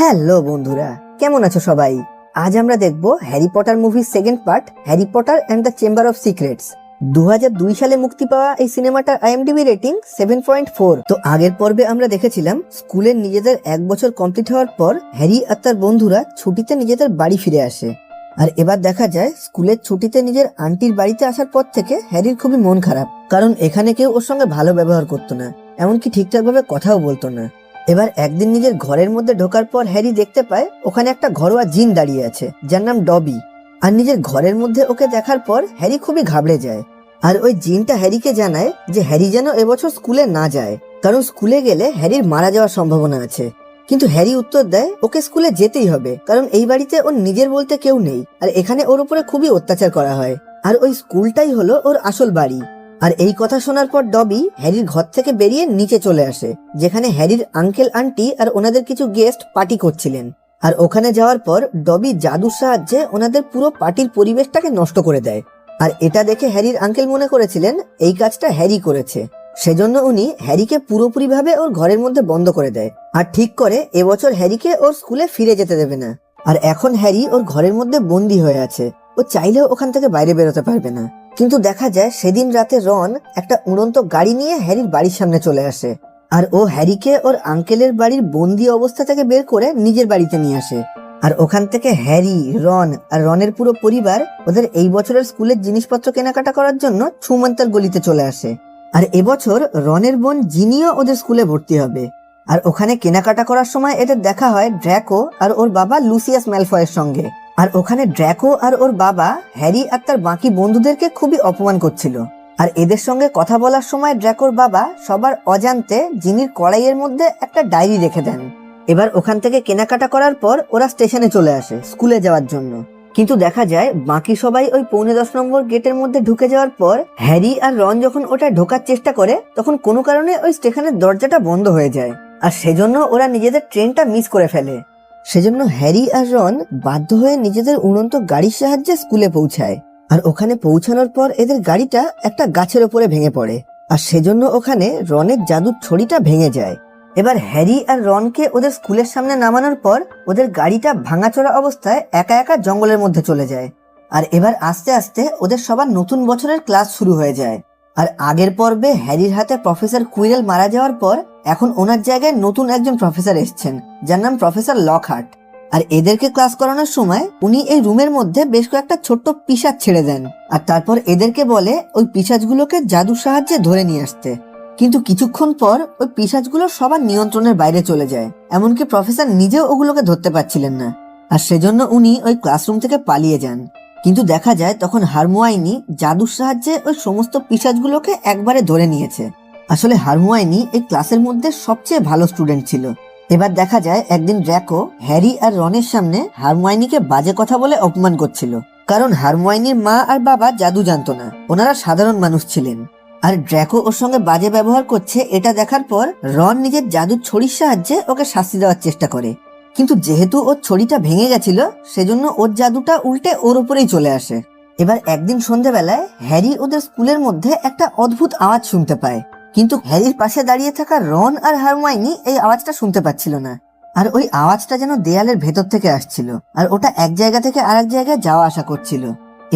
Hello বন্ধুরা, কেমন আছো সবাই? আজ আমরা দেখব হ্যারি পটার মুভির second part, Harry Potter and the chamber of secrets. 2002 সালে মুক্তি পাওয়া এই সিনেমাটার আইএমডিবি রেটিং 7.4। তো আগের পর্বে আমরা দেখেছিলাম স্কুলের নিজেদের 1 বছর কমপ্লিট হওয়ার পর হ্যারি আর তার বন্ধুরা ছুটিতে নিজেদের বাড়ি ফিরে আসে। আর এবার দেখা যায় স্কুলের ছুটিতে নিজের আন্টির বাড়িতে আসার পর থেকে হ্যারির খুবই মন খারাপ, কারণ এখানে কেউ ওর সঙ্গে ভালো ব্যবহার করতো না, এমনকি ঠিকঠাক ভাবে কথাও বলতো না। এবার একদিন নিজের ঘরের মধ্যে ঢোকার পর হ্যারি দেখতে পায় ওখানে একটা ঘরোয়া জিন দাঁড়িয়ে আছে যার নাম ডবি। আর নিজের ঘরের মধ্যে ওকে দেখার পর হ্যারি খুবই ঘাবড়ে যায়। আর ওই জিনটা হ্যারিকে জানায় যে হ্যারি যেন এবছর স্কুলে না যায়, কারণ স্কুলে গেলে হ্যারির মারা যাওয়ার সম্ভাবনা আছে। কিন্তু হ্যারি উত্তর দেয় ওকে স্কুলে যেতেই হবে, কারণ এই বাড়িতে ওর নিজের বলতে কেউ নেই, আর এখানে ওর উপরে খুবই অত্যাচার করা হয়, আর ওই স্কুলটাই হলো ওর আসল বাড়ি। আর এই কথা শোনার পর ডবি হ্যারির ঘর থেকে বেরিয়ে নিচে চলে আসে, যেখানে হ্যারির আঙ্কেল আন্টি আর ওনাদের কিছু গেস্ট পার্টি করছিলেন। আর ওখানে যাওয়ার পর ডবি জাদুর সাহায্যে ওনাদের পুরো পার্টির পরিবেশটাকে নষ্ট করে দেয়। আর এটা দেখে হ্যারির আঙ্কেল মনে করেছিলেন এই কাজটা হ্যারি করেছে, সেজন্য উনি হ্যারিকে পুরোপুরি ভাবে ওর ঘরের মধ্যে বন্ধ করে দেয়, আর ঠিক করে এবছর হ্যারিকে ওর স্কুলে ফিরে যেতে দেবে না। আর এখন হ্যারি ওর ঘরের মধ্যে বন্দি হয়ে আছে, ও চাইলেও ওখান থেকে বাইরে বেরোতে পারবে না। কিন্তু দেখা যায় সেদিন রাতে রন একটা উড়ন্ত গাড়ি নিয়ে হ্যারির বাড়ির সামনে চলে আসে, আর ও হ্যারিকে ওর আঙ্কেলের বাড়ির বন্দি অবস্থা থেকে বের করে নিজের বাড়িতে নিয়ে আসে। আর ওখান থেকে হ্যারি, রন আর রনের পুরো পরিবার ওদের এই বছরের স্কুলের জিনিসপত্র কেনাকাটা করার জন্য ছুমন্তার গলিতে চলে আসে। আর এবছর রনের বোন জিনিও ওদের স্কুলে ভর্তি হবে। আর ওখানে কেনাকাটা করার সময় এদের দেখা হয় ড্র্যাকো আর ওর বাবা লুসিয়াস ম্যালফয়ের সঙ্গে। আর ওখানে ড্র্যাকো আর ওর বাবা হ্যারি আর তার বাকি বন্ধুদেরকে খুবই অপমান করছিল। আর এদের সঙ্গে কথা বলার সময় ড্র্যাকোর বাবা সবার অজান্তে জিনির কড়াইয়ের মধ্যে একটা ডায়েরি রেখে দেন। এবার ওখান থেকে কেনাকাটা করার পর ওরা স্টেশনে চলে আসে স্কুলে যাওয়ার জন্য। কিন্তু দেখা যায় বাকি সবাই ওই 9:45 নম্বর গেটের মধ্যে ঢুকে যাওয়ার পর হ্যারি আর রন যখন ওটা ঢোকার চেষ্টা করে তখন কোনো কারণে ওই স্টেশনের দরজাটা বন্ধ হয়ে যায়, আর সেজন্য ওরা নিজেদের ট্রেনটা মিস করে ফেলে। সেজন্য হ্যারি আর রন বাধ্য হয়ে নিজেদের উড়ন্ত গাড়ির সাহায্যে স্কুলে পৌঁছায়। আর ওখানে পৌঁছানোর পর এদের গাড়িটা একটা গাছের ওপরে ভেঙে পড়ে, আর সেজন্য ওখানে রনের জাদুর ছড়িটা ভেঙে যায়। এবার হ্যারি আর রনকে ওদের স্কুলের সামনে নামানোর পর ওদের গাড়িটা ভাঙাচোরা অবস্থায় একা একা জঙ্গলের মধ্যে চলে যায়। আর এবার আস্তে আস্তে ওদের সবার নতুন বছরের ক্লাস শুরু হয়ে যায়। আর আগের পর্বে হ্যারির হাতে প্রফেসর কুইরেল মারা যাওয়ার পর এখন ওনার জায়গায় নতুন একজন প্রফেসর এসছেন যার নাম প্রফেসর লকহার্ট। আর এদেরকে ক্লাস করানোর সময় উনি এই রুমের মধ্যে বেশ কয়েকটা ছোট্ট পিশাচ ছেড়ে দেন, আর তারপর এদেরকে বলে ওই পিশাচগুলোকে জাদুর সাহায্যে ধরে নিয়ে আসতে। কিন্তু কিছুক্ষণ পর ওই পিশাচগুলো সবার নিয়ন্ত্রণের বাইরে চলে যায়, এমনকি প্রফেসর নিজেও ওগুলোকে ধরতে পারছিলেন না। আর সেজন্য উনি ওই ক্লাসরুম থেকে পালিয়ে যান। কিন্তু দেখা যায় তখন হারমোয়াইনি জাদুর সাহায্যে ওই সমস্ত পিশাচগুলোকে একবারে ধরে নিয়েছে। আসলে হারমোয়াইনি এই ক্লাসের মধ্যে সবচেয়ে ভালো স্টুডেন্ট ছিল। এবার দেখা যায় একদিন ড্র্যাকো হ্যারি আর রনের সামনে হারমোয়াইনিকে বাজে কথা বলে অপমান করছিল, কারণ হারমোয়াইনির মা আর বাবা জাদু জানতো না, ওনারা সাধারণ মানুষ ছিলেন। আর ড্র্যাকো ওর সঙ্গে বাজে ব্যবহার করছে এটা দেখার পর রন নিজের জাদুর ছড়ির সাহায্যে ওকে শাস্তি দেওয়ার চেষ্টা করে। কিন্তু যেহেতু ওর ছড়িটা ভেঙে গেছিল সেজন্য ওর জাদুটা উল্টে ওর উপরেই চলে আসে। এবার একদিন সন্ধ্যাবেলায় হ্যারি ওদের স্কুলের মধ্যে একটা অদ্ভুত আওয়াজ শুনতে পায়, কিন্তু হ্যারির পাশে দাঁড়িয়ে থাকা রন আর হারমাইনি এই আওয়াজটা শুনতে পাচ্ছিল না। আর ওই আওয়াজটা যেন দেয়ালের ভেতর থেকে আসছিল, আর ওটা এক জায়গা থেকে আরেক জায়গায় যাওয়া আসা করছিল।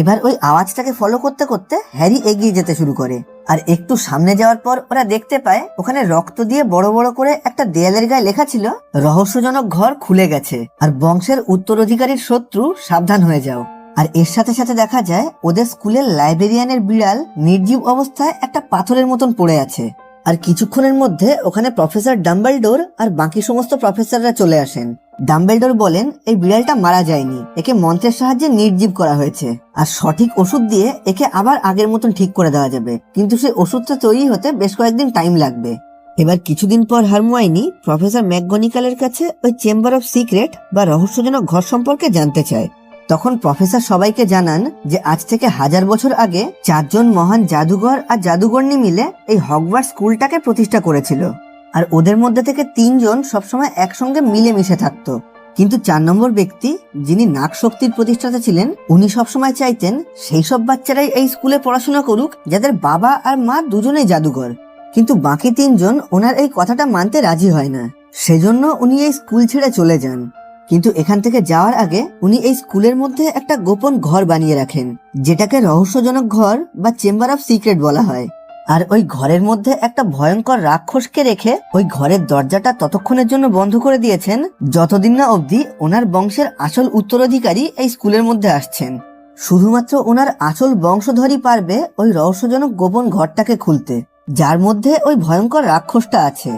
এবার ওই আওয়াজটাকে ফলো করতে করতে হ্যারি এগিয়ে যেতে শুরু করে। আর একটু সামনে যাওয়ার পর ওরা দেখতে পায় ওখানে রক্ত দিয়ে বড় বড় করে একটা দেয়ালের গায়ে লেখা ছিল, রহস্যজনক ঘর খুলে গেছে, আর বংশের উত্তরাধিকারীর শত্রু সাবধান হয়ে যাও। আর এর সাথে সাথে দেখা যায় ওদের স্কুলের লাইব্রেরিয়ানের বিড়াল নির্জীব অবস্থায় একটা পাথরের মতন পড়ে আছে। আর কিছুক্ষণের মধ্যে ওখানে প্রফেসর ডাম্বলডোর আর বাকি সমস্ত প্রফেসররা চলে আসেন। ডাম্বলডোর বলেন এই বিড়ালটা মারা যায়নি, একে মন্ত্রের সাহায্যে নির্জীব করা হয়েছে, আর সঠিক ওষুধ দিয়ে একে আবার আগের মতন ঠিক করে দেওয়া যাবে, কিন্তু সেই ওষুধটা তৈরি হতে বেশ কয়েকদিন টাইম লাগবে। এবার কিছুদিন পর হারমোয়াইনি প্রফেসর ম্যাকগনিকালের কাছে ওই চেম্বার অফ সিক্রেট বা রহস্যজনক ঘর সম্পর্কে জানতে চায়। তখন প্রফেসর সবাইকে জানান যে আজ থেকে 1000 বছর আগে 4 জন মহান জাদুঘর আর জাদুঘরনি মিলে এই হগওয়ার্টস স্কুলটাকে প্রতিষ্ঠা করেছিল। আর ওদের মধ্যে থেকে 3 জন সবসময় একসঙ্গে মিলেমিশে থাকতো। কিন্তু 4 নম্বর ব্যক্তি, যিনি নাগ শক্তির প্রতিষ্ঠাতা ছিলেন, উনি সবসময় চাইতেন সেই সব বাচ্চারাই এই স্কুলে পড়াশোনা করুক যাদের বাবা আর মা দুজনেই জাদুঘর। কিন্তু বাকি 3 জন ওনার এই কথাটা মানতে রাজি হয় না। সেজন্য উনি এই স্কুল ছেড়ে চলে যান। কিন্তু এখান থেকে যাওয়ার আগে উনি এই স্কুলের মধ্যে একটা গোপন ঘর বানিয়ে রাখেন, যেটাকে রহস্যজনক ঘর বা চেম্বার অফ সিক্রেট বলা হয়। আর ওই ঘরের মধ্যে একটা ভয়ঙ্কর রাক্ষসকে রেখে ওই ঘরের দরজাটা ততক্ষণের জন্য বন্ধ করে দিয়েছেন যতদিন না অবধি ওনার বংশের আসল উত্তরাধিকারী এই স্কুলের মধ্যে আসছেন। শুধুমাত্র ওনার আসল বংশধরই পারবে ওই রহস্যজনক গোপন ঘরটাকে খুলতে, যার মধ্যে ওই ভয়ঙ্কর রাক্ষসটা আছে।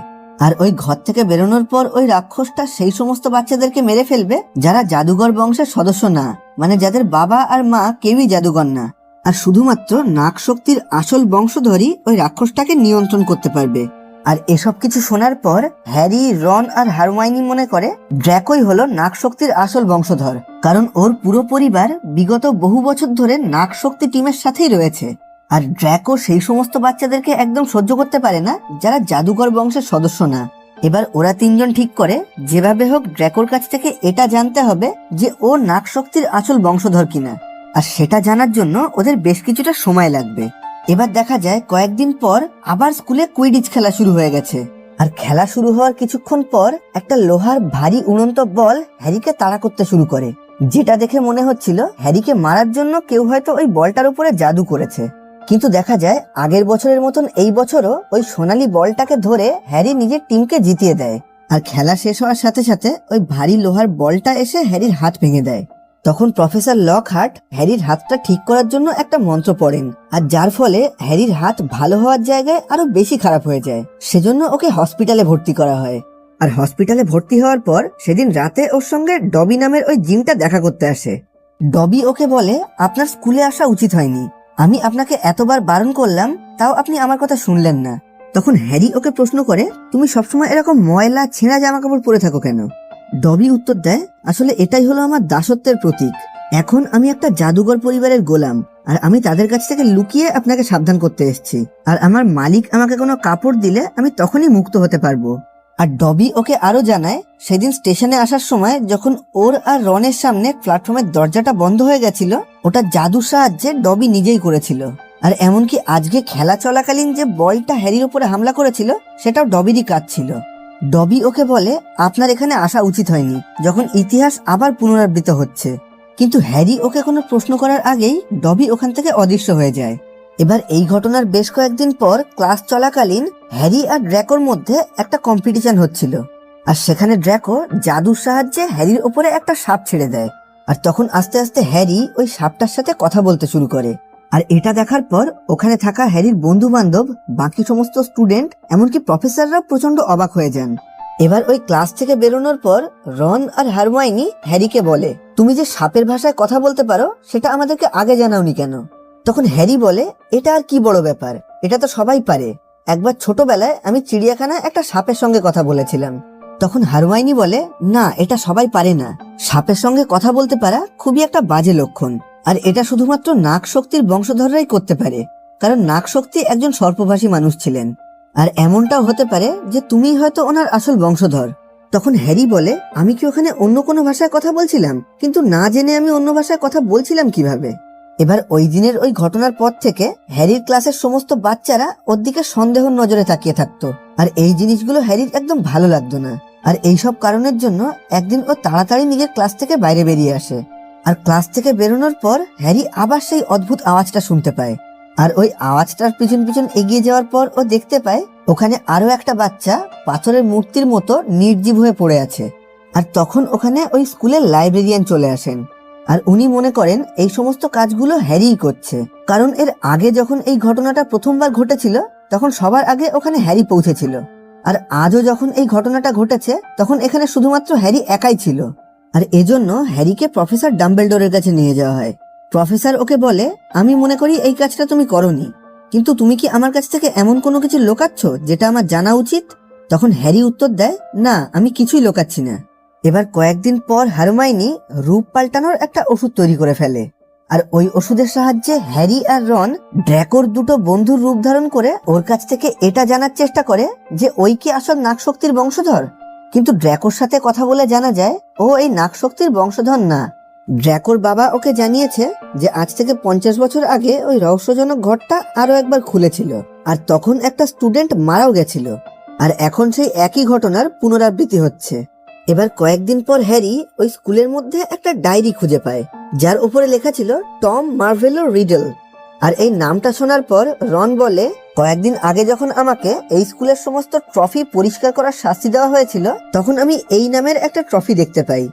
আর ওই ঘর থেকে বেরোনোর পর ওই রাক্ষসটা সেই সমস্ত বাচ্চাদেরকে মেরে ফেলবে যারা জাদুঘর বংশের সদস্য না, মানে যাদের বাবা আর মা কেউই জাদুঘর না। আর শুধুমাত্র নাগ শক্তির আসল বংশধরই ওই রাক্ষসটাকে নিয়ন্ত্রণ করতে পারবে। আর এসব কিছু শোনার পর হ্যারি, রন আর হারমাইনি মনে করে ড্র্যাকোই হলো নাগ শক্তির আসল বংশধর, কারণ ওর পুরো পরিবার বিগত বহু বছর ধরে নাগ শক্তি টিমের সাথেই রয়েছে। আর ড্র্যাকো সেই সমস্ত বাচ্চাদেরকে একদম সহ্য করতে পারে না যারা জাদুঘর বংশের সদস্য না। এবার ওরা তিনজন ঠিক করে যেভাবে হোক ড্র্যাকোর কাছ থেকে এটা জানতে হবে যে ও নাগ শক্তির আসল বংশধর কিনা। আর সেটা জানার জন্য ওদের বেশ কিছুটা সময় লাগবে। এবার দেখা যায় কয়েকদিন পর আবার স্কুলে কুইডিচ খেলা শুরু হয়ে গেছে। আর খেলা শুরু হওয়ার কিছুক্ষণ পর একটা লোহার ভারী উড়ন্ত বল হ্যারিকে তাড়া করতে শুরু করে, যেটা দেখে মনে হচ্ছিল হ্যারিকে মারার জন্য কেউ হয়তো ওই বলটার উপরে জাদু করেছে। কিন্তু দেখা যায় আগের বছরের মতন এই বছরও ওই সোনালী বলটাকে ধরে হ্যারি নিজের টিমকে জিতিয়ে দেয়। আর খেলা শেষ হওয়ার সাথে সাথে ওই ভারী লোহার বলটা এসে হ্যারির হাত ভেঙে দেয়। তখন প্রফেসর লকহার্ট হ্যারির হাতটা ঠিক করার জন্য একটা মন্ত্র পড়েন, আর যার ফলে হ্যারির হাত ভালো হওয়ার জায়গায় আরো বেশি খারাপ হয়ে যায়। সেজন্য ওকে হসপিটালে ভর্তি করা হয়। আর হসপিটালে ভর্তি হওয়ার পর সেদিন রাতে ওর সঙ্গে ডবি নামের ওই জিনটা দেখা করতে আসে। ডবি ওকে বলে, আপনার স্কুলে আসা উচিত হয়নি, আমি আপনাকে এতবার বারণ করলাম তাও আপনি আমার কথা শুনলেন না। তখন হ্যারি ওকে প্রশ্ন করে, তুমি সবসময় এরকম ময়লা ছেঁড়া জামা কাপড় পরে থাকো কেন? ডবি উত্তর দেয়, আসলে এটাই হলো আমার দাসত্বের প্রতীক। এখন আমি একটা জাদুঘর পরিবারের গোলাম, আর আমি তাদের কাছ থেকে লুকিয়ে আপনাকে সাবধান করতে এসেছি। আর আমার মালিক আমাকে কোনো কাপড় দিলে আমি তখনই মুক্ত হতে পারবো। আর ডবি ওকে আরো জানায়, সেদিন স্টেশনে আসার সময় যখন ওর আর রনের সামনে প্ল্যাটফর্মের দরজাটা বন্ধ হয়ে গেছিল, ওটা জাদুর সাহায্যে ডবি নিজেই করেছিল। আর এমনকি আজকে খেলা চলাকালীন যে বলটা হ্যারির উপরে হামলা করেছিল সেটাও ডবিরই কাজ ছিল। ডবি ওকে বলে, আপনার এখানে আসা উচিত হয়নি যখন ইতিহাস আবার পুনরাবৃত্ত হচ্ছে। কিন্তু হ্যারি ওকে কোনো প্রশ্ন করার আগেই ডবি ওখান থেকে অদৃশ্য হয়ে যায়। এবার এই ঘটনার বেশ কয়েকদিন পর ক্লাস চলাকালীন হ্যারি আর ড্র্যাকোর মধ্যে একটা কম্পিটিশন হচ্ছিল। আর সেখানে ড্র্যাকো জাদুর সাহায্যে হ্যারির উপরে একটা সাপ ছেড়ে দেয়। আর তখন আস্তে আস্তে হ্যারি ওই সাপটার সাথে কথা বলতে শুরু করে। আর এটা দেখার পর ওখানে থাকা হ্যারির বন্ধু বান্ধব, বাকি সমস্ত স্টুডেন্ট, এমনকি প্রফেসররা প্রচন্ড অবাক হয়ে যান। এবার ওই ক্লাস থেকে বেরোনোর পর রন আর হারমাইনি হ্যারিকে বলে, তুমি যে সাপের ভাষায় কথা বলতে পারো সেটা আমাদেরকে আগে জানাওনি কেন? তখন হ্যারি বলে, এটা আর কি বড় ব্যাপার, এটা তো সবাই পারে। একবার ছোটবেলায় আমি চিড়িয়াখানায় একটা সাপের সঙ্গে কথা বলেছিলাম। তখন হারমাইনি বলে, না, এটা সবাই পারে না। সাপের সঙ্গে কথা বলতে পারা খুবই একটা বাজে লক্ষণ, আর এটা শুধুমাত্র নাগ শক্তির বংশধররাই করতে পারে, কারণ নাগ শক্তি একজন সর্পভাষী মানুষ ছিলেন। আর এমনটাও হতে পারে যে তুমি হয়তো ওনার আসল বংশধর। তখন হ্যারি বলে, আমি কি ওখানে অন্য কোনো ভাষায় কথা বলছিলাম? কিন্তু না জেনে আমি অন্য ভাষায় কথা বলছিলাম কিভাবে? এবার ওই দিনের ওই ঘটনার পর থেকে হ্যারির ক্লাসের সমস্ত বাচ্চারা ওর দিকে সন্দেহর নজরে তাকিয়ে থাকতো। আর এই জিনিসগুলো হ্যারির একদম ভালো লাগতো না। আর এইসব কারণের জন্য একদিন ও তাড়াতাড়ি নিজের ক্লাস থেকে বাইরে বেরিয়ে আসে। আর ক্লাস থেকে বেরোনোর পর হ্যারি আবার সেই অদ্ভুত আওয়াজটা শুনতে পায়। আর ওই আওয়াজটার পিছন পিছন এগিয়ে যাওয়ার পর ও দেখতে পায় ওখানে আরো একটা বাচ্চা পাথরের মূর্তির মতো নির্জীব হয়ে পড়ে আছে। আর তখন ওখানে ওই স্কুলের লাইব্রেরিয়ান চলে আসেন। আর উনি মনে করেন এই সমস্ত কাজগুলো হ্যারিই করছে, কারণ এর আগে যখন এই ঘটনাটা প্রথমবার ঘটেছিল তখন সবার আগে ওখানে হ্যারি পৌঁছেছিল। আর আজও যখন এই ঘটনাটা ঘটেছে তখন এখানে শুধুমাত্র হ্যারি একাই ছিল। আর এজন্য হ্যারিকে প্রফেসর ডাম্বেলডোরের কাছে নিয়ে যাওয়া হয়। প্রফেসর ওকে বলে, আমি মনে করি এই কাজটা তুমি করোনি, কিন্তু তুমি কি আমার কাছ থেকে এমন কোনো কিছু লোকাচ্ছ যেটা আমার জানা উচিত? তখন হ্যারি উত্তর দেয়, না, আমি কিছুই লোকাচ্ছি না। এবার কয়েকদিন পর হারমাইনি রূপ পাল্টানোর একটা ওষুধ তৈরি করে ফেলে। আর ওই ওষুধের সাহায্যে হ্যারি আর রন ড্র্যাকোর দুটো বন্ধুর রূপ ধারণ করে ওর কাছ থেকে এটা জানার চেষ্টা করে যে ওই কি আসল নাগশক্তির বংশধর। কিন্তু ড্র্যাকোর সাথে কথা বলে জানা যায় ও এই নাগশক্তির বংশধর না। ড্র্যাকোর বাবা ওকে জানিয়েছে যে আজ থেকে 50 বছর আগে ওই রহস্যজনক ঘরটা আরো একবার খুলেছিল, আর তখন একটা স্টুডেন্ট মারাও গেছিল। আর এখন সেই একই ঘটনার পুনরাবৃত্তি হচ্ছে। এবার কয়েকদিন পর হ্যারি ওই স্কুলের মধ্যে একটা ডায়েরি খুঁজে পায়, যার উপরে লেখা ছিল টম মার্ভেলো রিডল। আর এই নামটা শোনার পর রন বলে, কয়েকদিন আগে যখন আমাকে এই স্কুলের সমস্ত ট্রফি পরিষ্কার করার শাস্তি দেওয়া হয়েছিল, তখন আমি এই নামের একটা ট্রফি দেখতে পাই।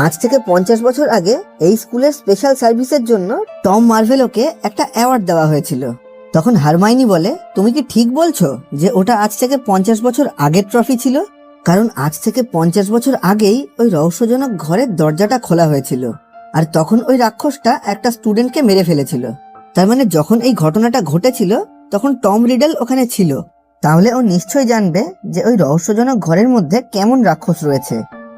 আজ থেকে 50 বছর আগে এই স্কুলের স্পেশাল সার্ভিসের জন্য টম মার্ভেলোকে একটা অ্যাওয়ার্ড দেওয়া হয়েছিল। তখন হারমাইনি বলে, তুমি কি ঠিক বলছো যে ওটা আজ থেকে 50 বছর আগের ট্রফি ছিল? কারণ আজ থেকে 50 বছর আগেই ওই রহস্যজনক ঘরের দরজাটা খোলা হয়েছিল, আর তখন ওই রাক্ষসটা একটা স্টুডেন্টকে মেরে ফেলেছিল। তার মানে যখন এই ঘটনাটা ঘটেছিল তখন টম রিডল ওখানে ছিল। তাহলে ও নিশ্চয়ই জানবে যে ওই রহস্যজনক ঘরের মধ্যে কেমন রাক্ষস রয়েছে।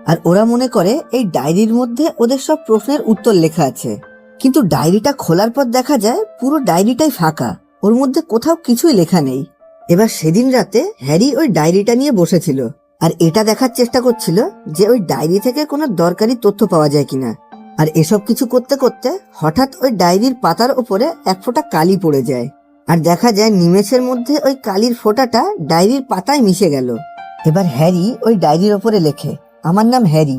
আর ওরা মনে করে এই ডায়েরির মধ্যে ওদের সব প্রশ্নের উত্তর লেখা আছে। কিন্তু ডায়েরিটা খোলার পর দেখা যায় পুরো ডায়েরিটাই ফাঁকা, ওর মধ্যে কোথাও কিছুই লেখা নেই। এবার সেদিন রাতে হ্যারি ওই ডায়েরিটা নিয়ে বসেছিল আর এটা দেখার চেষ্টা করছিল যে ওই ডায়েরি থেকে কোনো দরকারি তথ্য পাওয়া যায় কিনা। আর এসব কিছু করতে করতে হঠাৎ ওই ডায়েরির পাতার উপরে এক ফোঁটা কালি পড়ে যায়, আর দেখা যায় নিমেষের মধ্যে ওই কালির ফোঁটাটা ডায়েরির পাতায় মিশে গেল। এবার হ্যারি ওই ডায়েরির ওপরে লেখে, আমার নাম হ্যারি।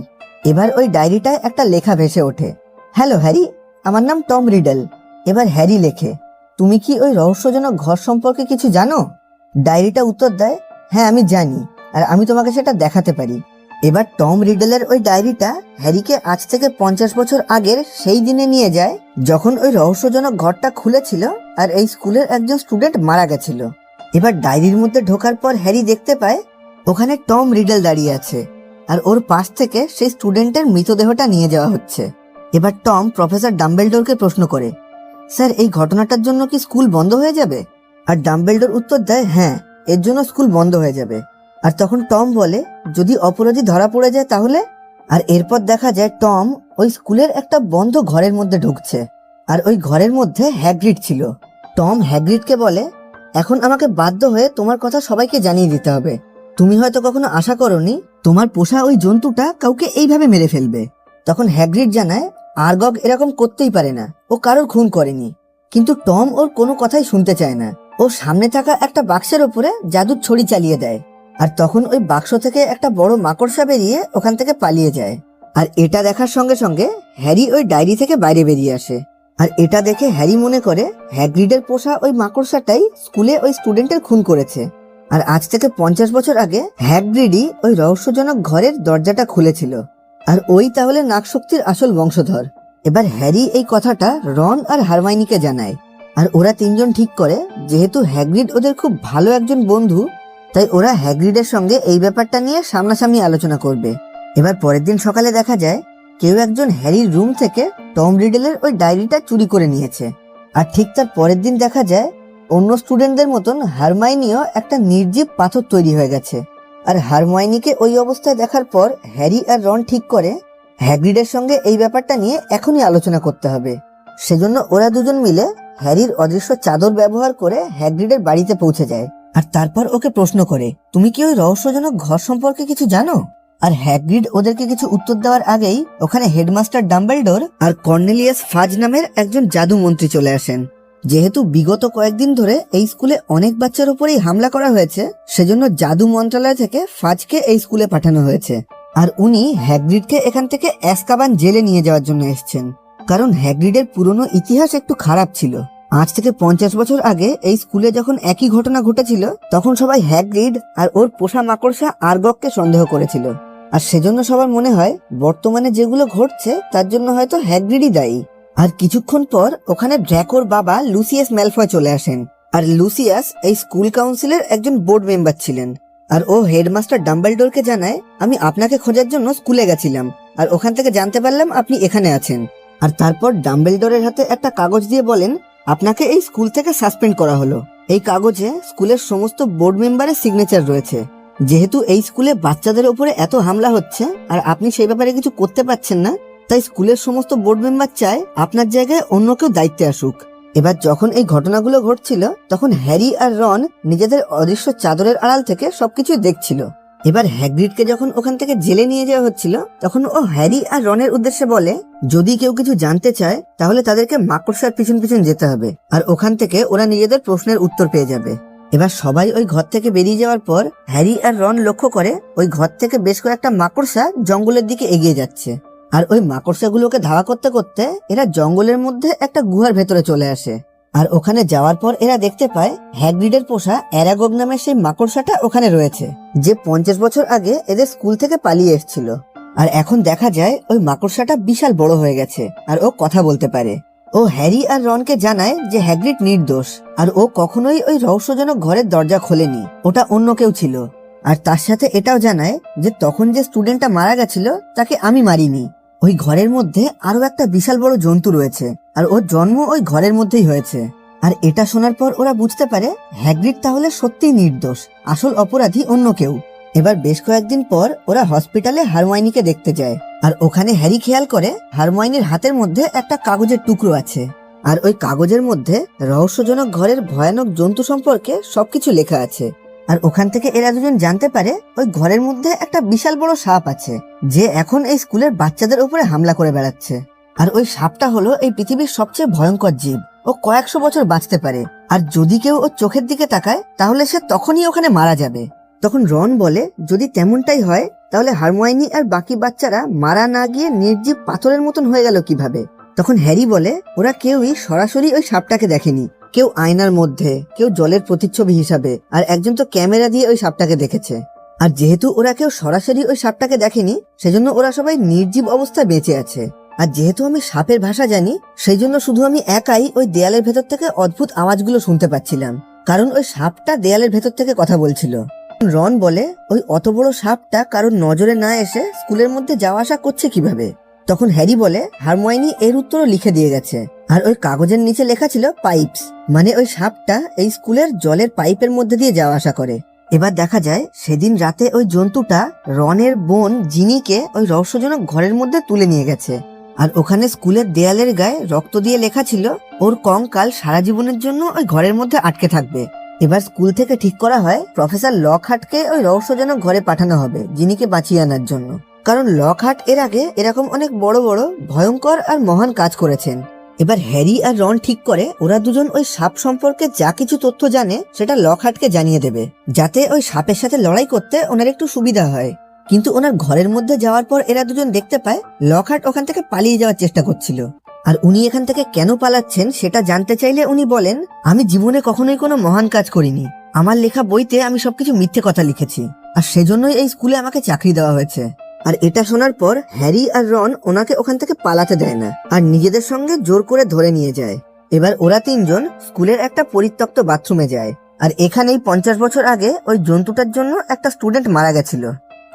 এবার ওই ডায়েরিটায় একটা লেখা ভেসে ওঠে, হ্যালো হ্যারি, আমার নাম টম রিডল। এবার হ্যারি লেখে, তুমি কি ওই রহস্যজনক ঘর সম্পর্কে কিছু জানো? ডায়েরিটা উত্তর দেয়, হ্যাঁ আমি জানি, আর আমি তোমাকে সেটা দেখাতে পারি। এবার টম রিডলের ওই ডায়েরিটা হ্যারিকে আজ থেকে 50 বছর আগের সেই দিনে নিয়ে যায় যখন ওই রহস্যজনক ঘরটা খুলেছিল আর এই স্কুলের একজন স্টুডেন্ট মারা গেছিল। এবার ডায়েরির মধ্যে ঢোকার পর হ্যারি দেখতে পায় ওখানে টম রিডল দাঁড়িয়ে আছে, আর ওর পাশ থেকে সেই স্টুডেন্টের মৃতদেহটা নিয়ে যাওয়া হচ্ছে। এবার টম প্রফেসর ডাম্বেলডোরকে প্রশ্ন করে, স্যার এই ঘটনাটার জন্য কি স্কুল বন্ধ হয়ে যাবে? আর ডাম্বেলডোর উত্তর দেয়, হ্যাঁ এর জন্য স্কুল বন্ধ হয়ে যাবে। আর তখন টম বলে, যদি অপরাধী ধরা পড়ে যায় তাহলে? আর এরপর দেখা যায় টম ওই স্কুলের একটা বন্ধ ঘরের মধ্যে ঢুকছে, আর ওই ঘরের মধ্যে হ্যাগ্রিড ছিল। টম হ্যাগ্রিডকে বলে, এখন আমাকে বাধ্য হয়ে তোমার কথা সবাইকে জানিয়ে দিতে হবে। তুমি হয়তো কখনো আশা করোনি তোমার পোষা ওই জন্তুটা কাউকে এইভাবে মেরে ফেলবে। তখন হ্যাগ্রিড জানায়, আর্গগ এরকম করতেই পারে না, ও কারোর খুন করেনি। কিন্তু টম ওর কোনো কথাই শুনতে চায় না। ও সামনে থাকা একটা বাক্সের ওপরে জাদুর ছড়ি চালিয়ে দেয়, আর তখন ওই বাক্স থেকে একটা বড় মাকড়সা বেরিয়ে ওখান থেকে পালিয়ে যায়। আর এটা দেখার সঙ্গে সঙ্গে হ্যারি ওই ডায়েরি থেকে বাইরে বেরিয়ে আসে। আর এটা দেখে হ্যারি মনে করে হ্যাগ্রিডের পোষা ওই মাকড়সাটাই স্কুলে ওই স্টুডেন্টের খুন করেছে। আর আজ থেকে 50 বছর আগে হ্যাগ্রিডই ওই রহস্যজনক ঘরের দরজাটা খুলেছিল, আর ওই তাহলে নাগশক্তির আসল বংশধর। এবার হ্যারি এই কথাটা রন আর হারমাইনিকে জানায়, আর ওরা তিনজন ঠিক করে যেহেতু হ্যাগ্রিড ওদের খুব ভালো একজন বন্ধু, তাই ওরা হ্যাগ্রিডের সঙ্গে এই ব্যাপারটা নিয়ে সামনাসামনি আলোচনা করবে। এবার পরের দিন সকালে দেখা যায় কেউ একজন হ্যারির রুম থেকে টম রিডলের ওই ডায়েরিটা চুরি করে নিয়েছে। আর ঠিক তার পরের দিন দেখা যায় অন্য স্টুডেন্টদের মতন হারমাইনিও একটা নির্জীব পাথর তৈরি হয়ে গেছে। আর হারমাইনিকে ওই অবস্থায় দেখার পর হ্যারি আর রন ঠিক করে হ্যাগ্রিডের সঙ্গে এই ব্যাপারটা নিয়ে এখনই আলোচনা করতে হবে। সেজন্য ওরা দুজন মিলে হ্যারির অদৃশ্য চাদর ব্যবহার করে হ্যাগ্রিডের বাড়িতে পৌঁছে যায়, আর তারপর ওকে প্রশ্ন করে, তুমি কি ওই রহস্যজনক ঘর সম্পর্কে কিছু জানো? আর হ্যাগ্রিড ওদেরকে কিছু উত্তর দেওয়ার আগেই ওখানে হেডমাস্টার ডাম্বেলডোর আর কর্নেলিয়াস ফাজ নামের একজন জাদু মন্ত্রী চলে আসেন। যেহেতু বিগত কয়েকদিন ধরে এই স্কুলে অনেক বাচ্চার উপরেই হামলা করা হয়েছে, সেজন্য জাদু মন্ত্রণালয় থেকে ফাজকে এই স্কুলে পাঠানো হয়েছে। আর উনি হ্যাগ্রিডকে এখান থেকে অ্যাজকাবান জেলে নিয়ে যাওয়ার জন্য এসেছেন, কারণ হ্যাগ্রিডের পুরনো ইতিহাস একটু খারাপ ছিল। আজ থেকে 50 বছর আগে এই স্কুলে যখন একই ঘটনা ঘটেছিল, তখন সবাই হ্যাগ্রিড আর ওর পোষা মাকড়সা আর্গগকে সন্দেহ করেছিল। আর সেজন্য সবার মনে হয় বর্তমানে যেগুলো ঘটছে তার জন্য হয়তো হ্যাগ্রিডই দায়ী। আর কিছুক্ষণ পর ওখানে ড্র্যাকোর বাবা লুসিয়াস ম্যালফয় চলে আসেন। আর লুসিয়াস এই স্কুল কাউন্সিলের একজন বোর্ড মেম্বার ছিলেন। আর ও হেডমাস্টার ডাম্বেলডোরকে জানায়, আমি আপনাকে খোঁজার জন্য স্কুলে গেছিলাম, আর ওখান থেকে জানতে পারলাম আপনি এখানে আছেন। আর তারপর ডাম্বেলডোরের হাতে একটা কাগজ দিয়ে বলেন, আপনাকে এই স্কুল থেকে সাসপেন্ড করা হলো। এই কাগজে স্কুলের সমস্ত বোর্ড মেম্বারের সিগনেচার রয়েছে। যেহেতু এই স্কুলে বাচ্চাদের উপরে এত হামলা হচ্ছে আর আপনি সেই ব্যাপারে কিছু করতে পারছেন না, তাই স্কুলের সমস্ত বোর্ড মেম্বার চায় আপনার জায়গায় অন্য কেউ দায়িত্বে আসুক। এবার যখন এই ঘটনাগুলো ঘটছিল তখন হ্যারি আর রন নিজেদের অদৃশ্য চাদরের আড়াল থেকে সবকিছু দেখছিল। এবার হ্যাগ্রিডকে যখন ওখান থেকে জেলে নিয়ে যাওয়া হচ্ছিল, তখন ও হ্যারি আর রনের উদ্দেশ্যে বলে, যদি কেউ কিছু জানতে চায় তাহলে তাদেরকে মাকড়সার পিছন পিছন যেতে হবে, আর ওখান থেকে ওরা নিজেদের প্রশ্নের উত্তর পেয়ে যাবে। এবার সবাই ওই ঘর থেকে বেরিয়ে যাওয়ার পর হ্যারি আর রন লক্ষ্য করে ওই ঘর থেকে বেশ কয়েকটা মাকড়সা জঙ্গলের দিকে এগিয়ে যাচ্ছে। আর ওই মাকড়সাগুলোকে ধাওয়া করতে করতে এরা জঙ্গলের মধ্যে একটা গুহার ভেতরে চলে আসে। আর ওখানে যাওয়ার পর এরা দেখতে পায় হ্যাগ্রিডের পোষা অ্যারাগগ নামের সেই মাকড়সাটা ওখানে রয়েছে, যে 50 বছর আগে এদের স্কুল থেকে পালিয়ে এসেছিল। আর এখন দেখা যায় ওই মাকড়সাটা বিশাল বড় হয়ে গেছে আর ও কথা বলতে পারে। ও হ্যারি আর রনকে জানায় যে হ্যাগ্রিড নির্দোষ আর ও কখনোই ওই রহস্যজনক ঘরের দরজা খোলেনি, ওটা অন্য কেউ ছিল। আর তার সাথে এটাও জানায় যে তখন যে স্টুডেন্টটা মারা গেছিল তাকে আমি মারিনি। ওই ঘরের মধ্যে আরো একটা বিশাল বড় জন্তু রয়েছে আর ওর জন্ম ওই ঘরের মধ্যেই হয়েছে। আর এটা শোনার পর ওরা বুঝতে পারে হ্যাগ্রিড তাহলে সত্যিই নির্দোষ, আসল অপরাধী অন্য কেউ। এবার বেশ কয়েকদিন পর ওরা হসপিটালে হারমাইনিকে দেখতে যায়। আর ওখানে হ্যারি খেয়াল করে হারমাইনির হাতের মধ্যে একটা কাগজের টুকরো আছে। আর ওই কাগজের মধ্যে রহস্যজনক ঘরের ভয়ানক জন্তু সম্পর্কে সবকিছু লেখা আছে। আর ওখান থেকে এরা দুজন জানতে পারে ওই ঘরের মধ্যে একটা বিশাল বড় সাপ আছে, যে এখন এই স্কুলের বাচ্চাদের উপরে হামলা করে বেড়াচ্ছে। আর ওই সাপটা হলো এই পৃথিবীর সবচেয়ে ভয়ঙ্কর জীব, ও কয়েকশো বছর বাঁচতে পারে। আর যদি কেউ ওর চোখের দিকে তাকায় তাহলে সে তখনই ওখানে মারা যাবে। তখন রন বলে যদি তেমনটাই হয় তাহলে হারমাইনি আর বাকি বাচ্চারা মারা না গিয়ে নির্জীব পাথরের মতন হয়ে গেল কিভাবে। তখন হ্যারি বলে ওরা কেউই সরাসরি ওই সাপটাকে দেখেনি, কেউ আয়নার মধ্যে, কেউ জলের প্রতিচ্ছবি হিসাবে, আর একজন তো ক্যামেরা দিয়ে ওই সাপটাকে দেখেছে। আর যেহেতু ওরা কেউ সরাসরি ওই সাপটাকে দেখেনি সেজন্য ওরা সবাই নির্জীব অবস্থায় বেঁচে আছে। আর যেহেতু আমি সাপের ভাষা জানি সেই জন্য শুধু আমি একাই ওই দেয়ালের ভেতর থেকে অদ্ভুত আওয়াজগুলো শুনতে পাচ্ছিলাম, কারণ ওই সাপটা দেয়ালের ভেতর থেকে কথা বলছিল। রন বলে ওই অত বড় সাপটা কারোর নজরে না এসে স্কুলের মধ্যে যাওয়া আসা করছে কিভাবে। তখন হ্যারি বলে হারমাইনি এর উত্তরও লিখে দিয়ে গেছে। আর ওই কাগজের নিচে লেখা ছিল পাইপস, মানে ওই সাপটা এই স্কুলের জলের পাইপের মধ্যে দিয়ে যাওয়া আসা করে। এবার দেখা যায় সেদিন রাতে ওই জন্তুটা রনের বোন জিনিকে ওই রহস্যজনক ঘরের মধ্যে তুলে নিয়ে গেছে। আর ওখানে স্কুলের দেয়ালের গায়ে রক্ত দিয়ে লেখা ছিল ওর কঙ্কাল সারা জীবনের জন্য ওই ঘরের মধ্যে আটকে থাকবে। এবার স্কুল থেকে ঠিক করা হয় প্রফেসর লকহার্টকে ওই রহস্যজনক ঘরে পাঠানো হবে জিনিকে বাঁচিয়ে আনার জন্য, কারণ লকহার্ট এর আগে এরকম অনেক বড় বড় ভয়ঙ্কর আর মহান কাজ করেছেন। এবার হ্যারি আর রন ঠিক করে ওরা দুজন ওই সাপ সম্পর্কে যা কিছু তথ্য জানে সেটা লকহার্টকে জানিয়ে দেবে, যাতে ওই সাপের সাথে লড়াই করতে ওনার একটু সুবিধা হয়। কিন্তু ওনার ঘরের মধ্যে যাওয়ার পর এরা দুজন দেখতে পায় লকহার্ট ওখান থেকে পালিয়ে যাওয়ার চেষ্টা করছিল। আর উনি এখান থেকে কেন পালাচ্ছেন সেটা জানতে চাইলে উনি বলেন আমি জীবনে কখনোই কোনো মহান কাজ করিনি, আমার লেখা বইতে আমি সবকিছু মিথ্যে কথা লিখেছি, আর সেজন্যই এই স্কুলে আমাকে চাকরি দেওয়া হয়েছে। আর এটা শোনার পর হ্যারি আর রন ওনাকে ওখান থেকে পালাতে দেয় না আর নিজেদের সঙ্গে জোর করে ধরে নিয়ে যায়। এবার ওরা তিনজন স্কুলের একটা পরিত্যক্ত বাথরুমে যায়। আর এখানেই 50 বছর আগে ওই জন্তুটার জন্য একটা স্টুডেন্ট মারা গেছিল।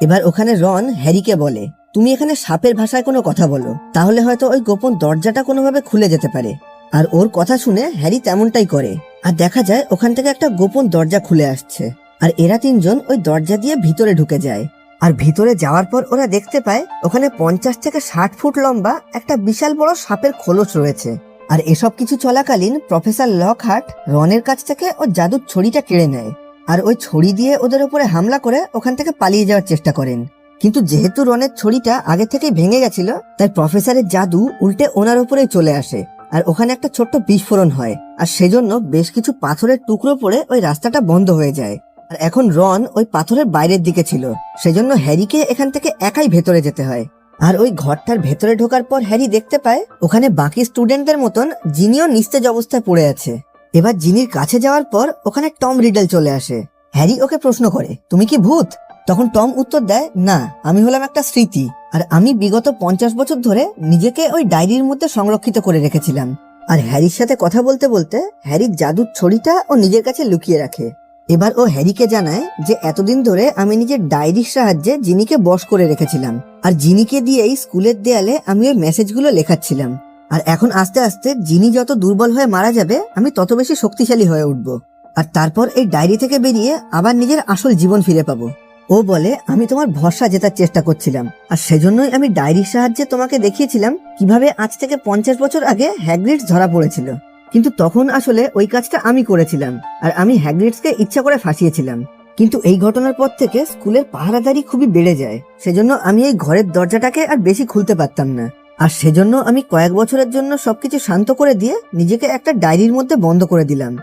এবার ওখানে রন হ্যারিকে বলে তুমি এখানে সাপের ভাষায় কোনো কথা বলো, তাহলে হয়তো ওই গোপন দরজাটা কোনোভাবে খুলে যেতে পারে। আর ওর কথা শুনে হ্যারি তেমনটাই করে। আর দেখা যায় ওখান থেকে একটা গোপন দরজা খুলে আসছে আর এরা তিনজন ওই দরজা দিয়ে ভিতরে ঢুকে যায়। আর ভিতরে যাওয়ার পর ওরা দেখতে পায় ওখানে 50 থেকে 60 ফুট লম্বা একটা বিশাল বড় সাপের খোলস রয়েছে। আর এসব কিছু চলাকালীন প্রফেসর লকহার্ট রনের কাছ থেকে ও জাদুর ছড়িটা কেড়ে নেয় আর ওই ছড়ি দিয়ে ওদের উপরে হামলা করে ওখান থেকে পালিয়ে যাওয়ার চেষ্টা করেন। কিন্তু যেহেতু রনের ছড়িটা আগে থেকেই ভেঙে গেছিল তাই প্রফেসরের জাদু উল্টে ওনার উপরেই চলে আসে আর ওখানে একটা ছোট্ট বিস্ফোরণ হয়। আর সেজন্য বেশ কিছু পাথরের টুকরো পড়ে ওই রাস্তাটা বন্ধ হয়ে যায়। আর এখন রন ওই পাথরের বাইরের দিকে ছিল, সেজন্য হ্যারিকে এখান থেকে একাই ভেতরে যেতে হয়। আর ওই ঘরটার ভেতরে ঢোকার পর হ্যারি দেখতে পায় ওখানে বাকি স্টুডেন্টদের মতন জিনিও নিস্তেজ অবস্থায় পড়ে আছে। এবার জিনির কাছে যাওয়ার পর ওখানে টম রিডল চলে আসে। হ্যারি ওকে প্রশ্ন করে তুমি কি ভূত? তখন টম উত্তর দেয় না, আমি হলাম একটা স্মৃতি, আর আমি বিগত 50 বছর ধরে নিজেকে ওই ডায়েরির মধ্যে সংরক্ষিত করে রেখেছিলাম। আর হ্যারির সাথে কথা বলতে বলতে হ্যারির জাদুর ছড়িটা ও নিজের কাছে লুকিয়ে রাখে। এবার ও হ্যারিকে জানায় যে এতদিন ধরে আমি নিজের ডায়েরির সাহায্যে জিনিকে বশ করে রেখেছিলাম আর জিনিকে দিয়েই স্কুলের দেয়ালে আমি ওই মেসেজগুলো লেখাচ্ছিলাম। আর এখন আস্তে আস্তে জিনি যত দুর্বল হয়ে মারা যাবে আমি তত বেশি শক্তিশালী হয়ে উঠবো, আর তারপর এই ডায়েরি থেকে বেরিয়ে আবার নিজের আসল জীবন ফিরে পাবো। ও বলে আমি তোমার ভরসা জেতার চেষ্টা করছিলাম, আর সেজন্যই আমি ডায়েরির সাহায্যে তোমাকে দেখিয়েছিলাম কিভাবে আজ থেকে 50 বছর আগে হ্যাগ্রিডস ধরা পড়েছিল, কিন্তু তখন আসলে ওই কাজটা আমি করেছিলাম আর আমি হ্যাগ্রিডসকে ইচ্ছা করে ফাঁসিয়েছিলাম। কিন্তু এই ঘটনার পর থেকে স্কুলের পাহারাদারি খুবই বেড়ে যায়, সেজন্য আমি এই ঘরের দরজাটাকে আর বেশি খুলতে পারতাম না। আর সেজন্য আমি কয়েক বছরের জন্য সবকিছু শান্ত করে দিয়ে নিজেকে একটা ডায়েরির মধ্যে বন্ধ করে দিলাম,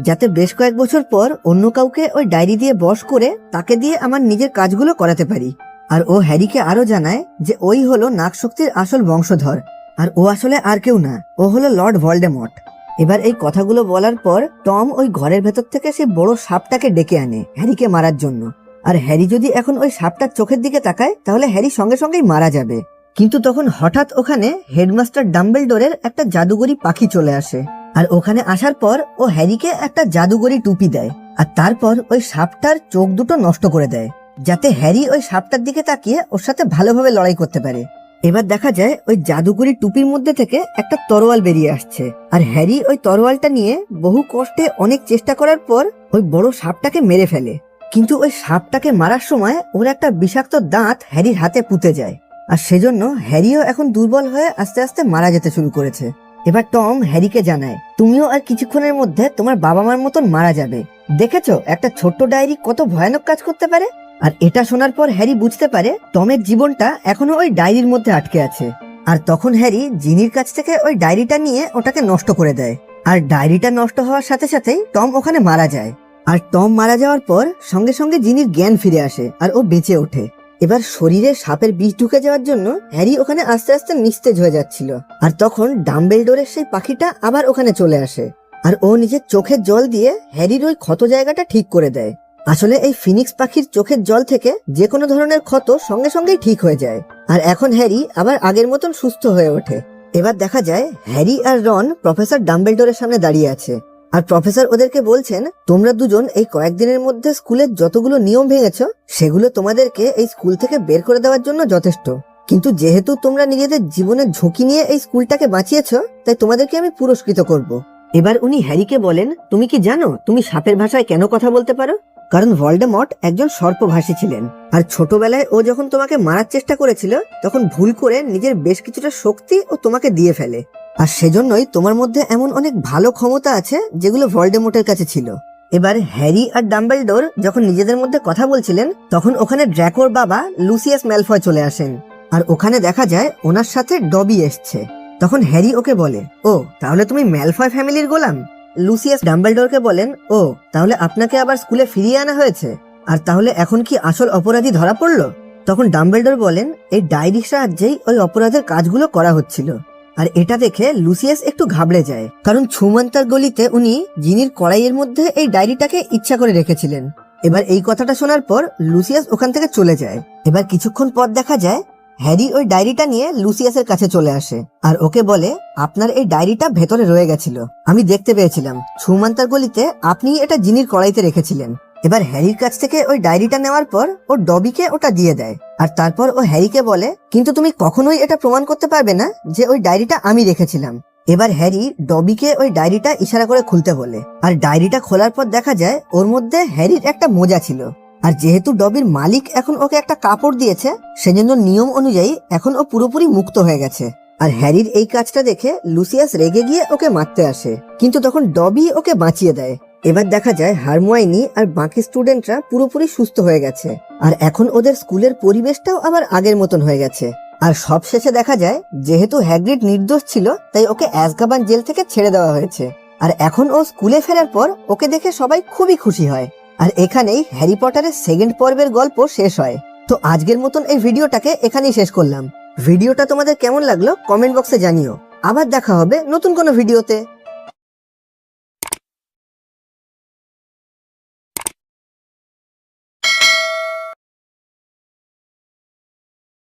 যাতে বেশ কয়েক বছর পর অন্য কাউকে ওই ডায়েরি দিয়ে বশ করে তাকে দিয়ে আমার নিজের কাজগুলো করাতে পারি। আর ও হ্যারিকে আরো জানায় যে ওই হলো নাগশক্তির আসল বংশধর, আর ও আসলে আর কেউ না, ও হলো লর্ড ভলডেমর্ট। এবার এই কথাগুলো বলার পর টম ওই ঘরের ভেতর থেকে সেই বড় সাপটাকে ডেকে আনে হ্যারিকে মারার জন্য। আর হ্যারি যদি এখন ওই সাপটার চোখের দিকে তাকায় তাহলে হ্যারি সঙ্গে সঙ্গেই মারা যাবে। কিন্তু তখন হঠাৎ ওখানে হেডমাস্টার ডাম্বেলডোরের একটা জাদুগরি পাখি চলে আসে, আর ওখানে আসার পর ও হ্যারিকে একটা জাদুগরি টুপি দেয়, আর তারপর ওই সাপটার চোখ দুটো নষ্ট করে দেয়, যাতে হ্যারি ওই সাপটার দিকে তাকিয়ে ওর সাথে ভালোভাবে লড়াই করতে পারে। এবার দেখা যায় ওই জাদুগরি টুপির মধ্যে থেকে একটা তরোয়াল বেরিয়ে আসছে, আর হ্যারি ওই তরোয়ালটা নিয়ে বহু কষ্টে অনেক চেষ্টা করার পর ওই বড় সাপটাকে মেরে ফেলে। কিন্তু ওই সাপটাকে মারার সময় ওর একটা বিষাক্ত দাঁত হ্যারির হাতে পুঁতে যায়, আর সেজন্য হ্যারিও এখন দুর্বল হয়ে আস্তে আস্তে মারা যেতে শুরু করেছে। এবার টম হ্যারিকে জানায়, তুমিও আর কিছুক্ষণের মধ্যে তোমার বাবা মার মতন মারা যাবে। দেখেছো একটা ছোট্ট ডায়েরি কত ভয়ানক কাজ করতে পারে? আর এটা শোনার পর হ্যারি বুঝতে পারে টমের জীবনটা এখনো ওই ডায়েরির মধ্যে আটকে আছে। আর তখন হ্যারি জিনির কাছ থেকে ওই ডায়েরিটা নিয়ে ওটাকে নষ্ট করে দেয়, আর ডায়েরিটা নষ্ট হওয়ার সাথে সাথেই টম ওখানে মারা যায়। আর টম মারা যাওয়ার পর সঙ্গে সঙ্গে জিনির জ্ঞান ফিরে আসে আর ও বেঁচে ওঠে। এবার শরীরে সাপের বিষ ঢুকে যাওয়ার জন্য হ্যারি ওখানে আস্তে আস্তে নিস্তেজ হয়ে যাচ্ছিল, আর তখন ডাম্বেলডোরের সেই পাখিটা আবার ওখানে চলে আসে, আর ও নিজের চোখের জল দিয়ে হ্যারির ওই ক্ষত জায়গাটা ঠিক করে দেয়। আসলে এই ফিনিক্স পাখির চোখের জল থেকে যে কোনো ধরনের ক্ষত সঙ্গে সঙ্গেই ঠিক হয়ে যায়, আর এখন হ্যারি আবার আগের মতন সুস্থ হয়ে ওঠে। এবার দেখা যায় হ্যারি আর রন প্রফেসর ডাম্বেলডোরের সামনে দাঁড়িয়ে আছে, আর প্রফেসর ওদেরকে বলছেন, তোমরা দুজন এই কয়েকদিনের মধ্যে স্কুলের যতগুলো নিয়ম ভেঙেছো সেগুলো তোমাদেরকে এই স্কুল থেকে বের করে দেওয়ার জন্য যথেষ্ট, কিন্তু যেহেতু তোমরা নিজেদের জীবনের ঝুঁকি নিয়ে এই স্কুলটাকে বাঁচিয়েছো তাই তোমাদেরকে আমি পুরস্কৃত করব। এবার উনি হ্যারিকে বলেন, তুমি কি জানো তুমি সাপের ভাষায় কেন কথা বলতে পারো? কারণ ভলডেমর্ট একজন সর্পভাষী ছিলেন, আর ছোটবেলায় ও যখন তোমাকে মারার চেষ্টা করেছিল তখন ভুল করে নিজের বেশ কিছুটা শক্তি ও তোমাকে দিয়ে ফেলে, আর সেজন্যই তোমার মধ্যে এমন অনেক ভালো ক্ষমতা আছে যেগুলো ভলডেমর্টের কাছে ছিল। এবার হ্যারি আর ডাম্বেলডোর যখন নিজেদের মধ্যে কথা বলছিলেন তখন ওখানে ড্র্যাকোর বাবা লুসিয়াস ম্যালফয় চলে আসেন, আর ওখানে দেখা যায় ওনার সাথে ডবি এসছে। তখন হ্যারি ওকে বলে, ও তাহলে তুমি ম্যালফয় ফ্যামিলির গোলাম? লুসিয়াস ডাম্বেলডোরকে বলেন, ও তাহলে আপনাকে আবার স্কুলে ফিরিয়ে আনা হয়েছে, আর তাহলে এখন কি আসল অপরাধী ধরা পড়লো? তখন ডাম্বেলডোর বলেন, এই ডায়েরির সাহায্যেই ওই অপরাধের কাজগুলো করা হচ্ছিল। আর এটা দেখে লুসিয়াস একটু ঘাবড়ে যায়, কারণ ছুমন্তার গলিতে উনি জিনির কড়াইয়ের মধ্যে এই ডায়েরিটাকে ইচ্ছা করে রেখেছিলেন। এবার এই কথাটা শোনার পর লুসিয়াস ওখান থেকে চলে যায়। এবার কিছুক্ষণ পর দেখা যায় হ্যারি ওই ডায়েরিটা নিয়ে লুসিয়াসের কাছে চলে আসে, আর ওকে বলে, আপনার এই ডায়েরিটা ভেতরে রয়ে গেছিল, আমি দেখতে পেয়েছিলাম, ছুমন্তার গলিতে আপনি এটা জিনির কড়াইতে রেখেছিলেন। এবার হ্যারির কাছ থেকে ওই ডায়েরিটা নেওয়ার পর ও ডবিকে ওটা দিয়ে দেয়, আর তারপর ও হ্যারিকে বলে, কিন্তু তুমি কখনোই এটা প্রমাণ করতে পারবে না যে ওই ডায়েরিটা আমি রেখেছিলাম। এবার হ্যারি ডবিকে ওই ডায়েরিটা ইশারা করে খুলতে বলে, আর ডায়েরিটা খোলার পর দেখা যায় ওর মধ্যে হ্যারির একটা মোজা ছিল, আর যেহেতু ডবির মালিক এখন ওকে একটা কাপড় দিয়েছে সেজন্য নিয়ম অনুযায়ী এখন ও পুরোপুরি মুক্ত হয়ে গেছে। আর হ্যারির এই কাজটা দেখে লুসিয়াস রেগে গিয়ে ওকে মারতে আসে, কিন্তু তখন ডবি ওকে বাঁচিয়ে দেয়। এবার দেখা যায় হারমাইনি আর বাকি স্টুডেন্টরা পুরোপুরি সুস্থ হয়ে গেছে, আর এখন ওদের স্কুলের পরিবেশটাও আবার আগের মতন হয়ে গেছে। আর সব শেষে দেখা যায় যেহেতু হ্যাগ্রিড নির্দোষ ছিল তাই ওকে অ্যাজকাবান জেল থেকে ছেড়ে দেওয়া হয়েছে, আর এখন ও স্কুলে ফেরার পর ওকে দেখে সবাই খুবই খুশি হয়। আর এখানেই হ্যারি পটারের সেকেন্ড পর্বের গল্প শেষ হয়। তো আজকের মতন এই ভিডিওটাকে এখানেই শেষ করলাম। ভিডিওটা তোমাদের কেমন লাগলো কমেন্ট বক্সে জানিও। আবার দেখা হবে নতুন কোনো ভিডিওতে।